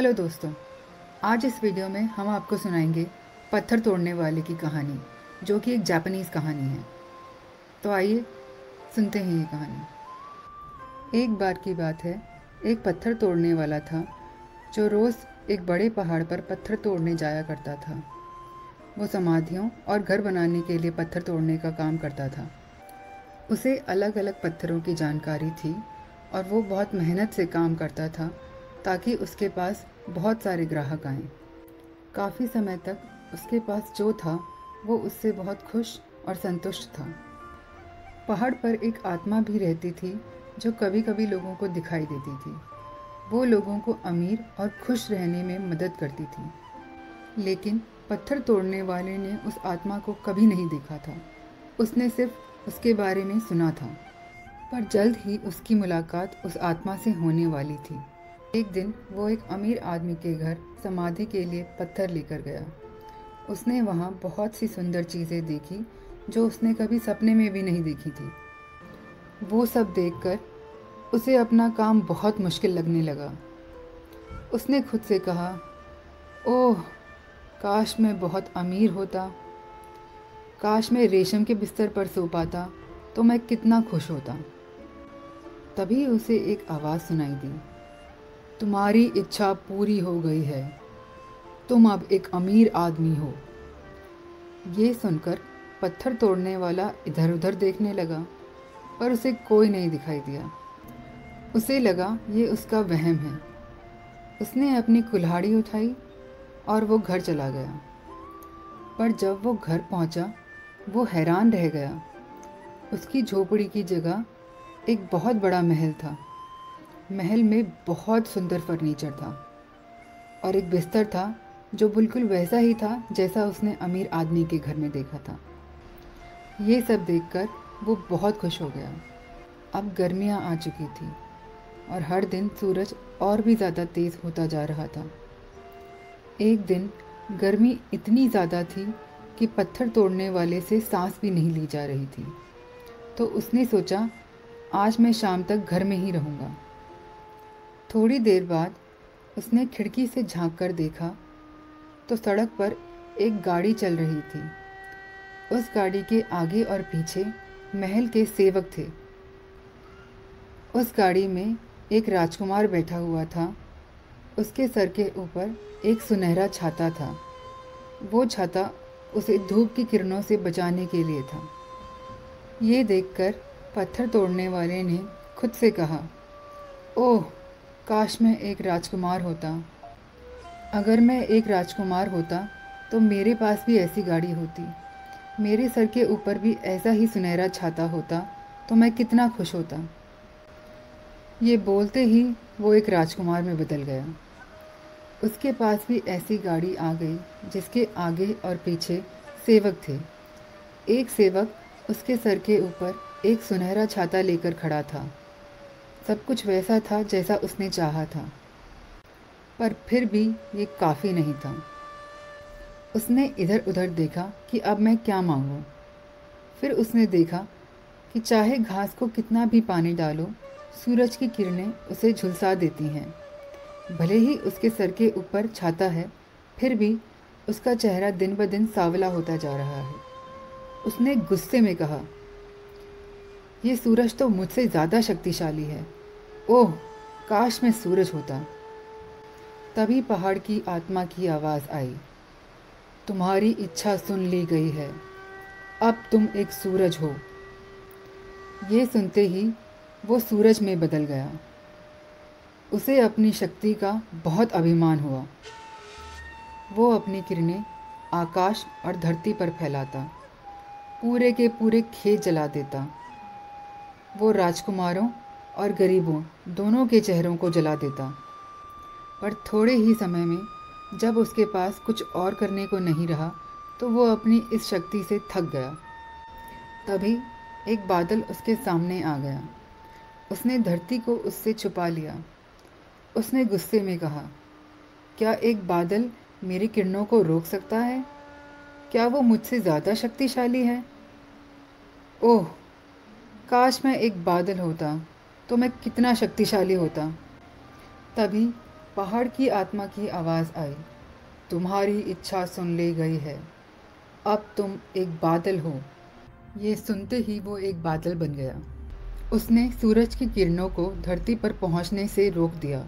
Hello दोस्तों, आज इस वीडियो में हम आपको सुनाएंगे पत्थर तोड़ने वाले की कहानी, जो कि एक जापानीज़ कहानी है। तो आइए सुनते हैं ये कहानी। एक बार की बात है, एक पत्थर तोड़ने वाला था जो रोज़ एक बड़े पहाड़ पर पत्थर तोड़ने जाया करता था। वो समाधियों और घर बनाने के लिए पत्थर तोड़ने का काम करता था। उसे अलग अलग पत्थरों की जानकारी थी और वो बहुत मेहनत से काम करता था ताकि उसके पास बहुत सारे ग्राहक आएं। काफ़ी समय तक उसके पास जो था वो उससे बहुत खुश और संतुष्ट था। पहाड़ पर एक आत्मा भी रहती थी जो कभी कभी लोगों को दिखाई देती थी। वो लोगों को अमीर और खुश रहने में मदद करती थी। लेकिन पत्थर तोड़ने वाले ने उस आत्मा को कभी नहीं देखा था। उसने सिर्फ उसके बारे में सुना था। पर जल्द ही उसकी मुलाकात उस आत्मा से होने वाली थी। एक दिन वो एक अमीर आदमी के घर समाधि के लिए पत्थर लेकर गया। उसने वहाँ बहुत सी सुंदर चीज़ें देखी जो उसने कभी सपने में भी नहीं देखी थी। वो सब देखकर उसे अपना काम बहुत मुश्किल लगने लगा। उसने खुद से कहा, ओह, काश मैं बहुत अमीर होता। काश मैं रेशम के बिस्तर पर सो पाता तो मैं कितना खुश होता। तभी उसे एक आवाज़ सुनाई दी, तुम्हारी इच्छा पूरी हो गई है, तुम अब एक अमीर आदमी हो। ये सुनकर पत्थर तोड़ने वाला इधर उधर देखने लगा, पर उसे कोई नहीं दिखाई दिया। उसे लगा ये उसका वहम है। उसने अपनी कुल्हाड़ी उठाई और वो घर चला गया। पर जब वो घर पहुंचा, वो हैरान रह गया। उसकी झोपड़ी की जगह एक बहुत बड़ा महल था। महल में बहुत सुंदर फर्नीचर था और एक बिस्तर था जो बिल्कुल वैसा ही था जैसा उसने अमीर आदमी के घर में देखा था। ये सब देखकर वो बहुत खुश हो गया। अब गर्मियाँ आ चुकी थी और हर दिन सूरज और भी ज़्यादा तेज़ होता जा रहा था। एक दिन गर्मी इतनी ज़्यादा थी कि पत्थर तोड़ने वाले से सांस भी नहीं ली जा रही थी। तो उसने सोचा, आज मैं शाम तक घर में ही रहूँगा। थोड़ी देर बाद उसने खिड़की से झांक कर देखा तो सड़क पर एक गाड़ी चल रही थी। उस गाड़ी के आगे और पीछे महल के सेवक थे। उस गाड़ी में एक राजकुमार बैठा हुआ था। उसके सर के ऊपर एक सुनहरा छाता था। वो छाता उसे धूप की किरणों से बचाने के लिए था। ये देखकर पत्थर तोड़ने वाले ने खुद से कहा, ओह, काश मैं एक राजकुमार होता। अगर मैं एक राजकुमार होता तो मेरे पास भी ऐसी गाड़ी होती, मेरे सर के ऊपर भी ऐसा ही सुनहरा छाता होता तो मैं कितना खुश होता। ये बोलते ही वो एक राजकुमार में बदल गया। उसके पास भी ऐसी गाड़ी आ गई जिसके आगे और पीछे सेवक थे। एक सेवक उसके सर के ऊपर एक सुनहरा छाता लेकर खड़ा था। सब कुछ वैसा था जैसा उसने चाहा था, पर फिर भी ये काफ़ी नहीं था। उसने इधर उधर देखा कि अब मैं क्या मांगूं। फिर उसने देखा कि चाहे घास को कितना भी पानी डालो, सूरज की किरणें उसे झुलसा देती हैं। भले ही उसके सर के ऊपर छाता है, फिर भी उसका चेहरा दिन ब दिन सांवला होता जा रहा है। उसने गुस्से में कहा, ये सूरज तो मुझसे ज़्यादा शक्तिशाली है। ओह, काश मैं सूरज होता। तभी पहाड़ की आत्मा की आवाज़ आई, तुम्हारी इच्छा सुन ली गई है, अब तुम एक सूरज हो। ये सुनते ही वो सूरज में बदल गया। उसे अपनी शक्ति का बहुत अभिमान हुआ। वो अपनी किरणें आकाश और धरती पर फैलाता, पूरे के पूरे खेत जला देता। वो राजकुमारों और गरीबों दोनों के चेहरों को जला देता। पर थोड़े ही समय में जब उसके पास कुछ और करने को नहीं रहा तो वो अपनी इस शक्ति से थक गया। तभी एक बादल उसके सामने आ गया। उसने धरती को उससे छुपा लिया। उसने गुस्से में कहा, क्या एक बादल मेरी किरणों को रोक सकता है? क्या वो मुझसे ज़्यादा शक्तिशाली है? ओह, काश मैं एक बादल होता तो मैं कितना शक्तिशाली होता। तभी पहाड़ की आत्मा की आवाज़ आई, तुम्हारी इच्छा सुन ली गई है, अब तुम एक बादल हो। ये सुनते ही वो एक बादल बन गया। उसने सूरज की किरणों को धरती पर पहुंचने से रोक दिया,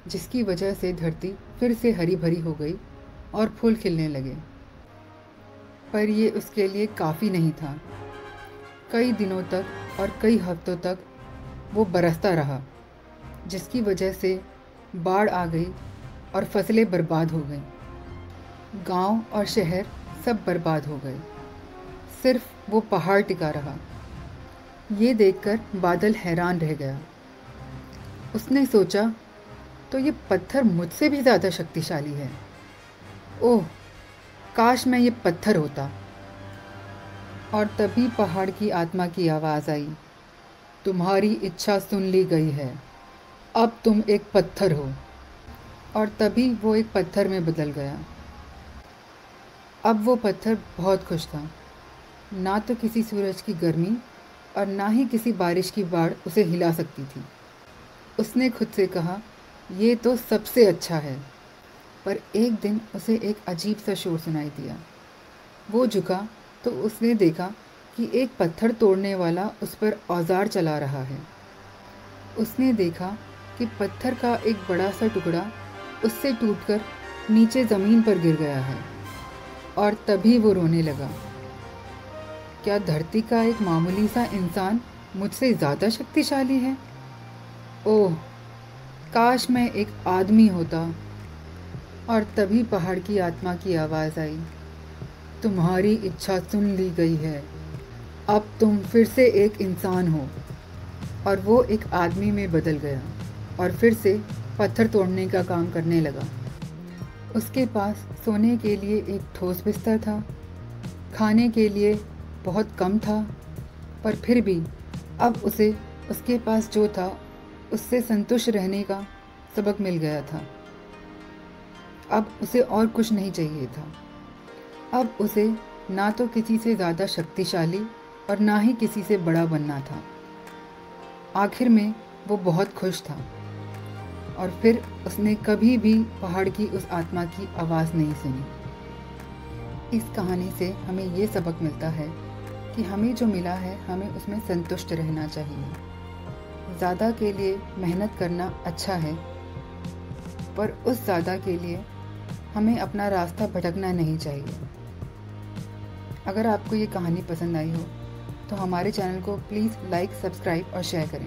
जिसकी वजह से धरती फिर से हरी भरी हो गई और फूल खिलने लगे। पर ये उसके लिए काफ़ी नहीं था। कई दिनों तक और कई हफ्तों तक वो बरसता रहा, जिसकी वजह से बाढ़ आ गई और फसलें बर्बाद हो गईं। गांव और शहर सब बर्बाद हो गए। सिर्फ वो पहाड़ टिका रहा। ये देखकर बादल हैरान रह गया। उसने सोचा, तो ये पत्थर मुझसे भी ज़्यादा शक्तिशाली है। ओह, काश मैं ये पत्थर होता। और तभी पहाड़ की आत्मा की आवाज़ आई, तुम्हारी इच्छा सुन ली गई है, अब तुम एक पत्थर हो। और तभी वो एक पत्थर में बदल गया। अब वो पत्थर बहुत खुश था। ना तो किसी सूरज की गर्मी और ना ही किसी बारिश की बाढ़ उसे हिला सकती थी। उसने खुद से कहा, ये तो सबसे अच्छा है। पर एक दिन उसे एक अजीब सा शोर सुनाई दिया। वो झुका तो उसने देखा कि एक पत्थर तोड़ने वाला उस पर औजार चला रहा है। उसने देखा कि पत्थर का एक बड़ा सा टुकड़ा उससे टूटकर नीचे ज़मीन पर गिर गया है। और तभी वो रोने लगा। क्या धरती का एक मामूली सा इंसान मुझसे ज़्यादा शक्तिशाली है? ओह, काश मैं एक आदमी होता। और तभी पहाड़ की आत्मा की आवाज़ आई, तुम्हारी इच्छा सुन ली गई है, अब तुम फिर से एक इंसान हो। और वो एक आदमी में बदल गया और फिर से पत्थर तोड़ने का काम करने लगा। उसके पास सोने के लिए एक ठोस बिस्तर था, खाने के लिए बहुत कम था, पर फिर भी अब उसे उसके पास जो था उससे संतुष्ट रहने का सबक मिल गया था। अब उसे और कुछ नहीं चाहिए था। अब उसे ना तो किसी से ज़्यादा शक्तिशाली और ना ही किसी से बड़ा बनना था। आखिर में वो बहुत खुश था। और फिर उसने कभी भी पहाड़ की उस आत्मा की आवाज़ नहीं सुनी। इस कहानी से हमें ये सबक मिलता है कि हमें जो मिला है हमें उसमें संतुष्ट रहना चाहिए। ज़्यादा के लिए मेहनत करना अच्छा है, पर उस ज़्यादा के लिए हमें अपना रास्ता भटकना नहीं चाहिए। अगर आपको ये कहानी पसंद आई हो तो हमारे चैनल को प्लीज़ लाइक, सब्सक्राइब और शेयर करें।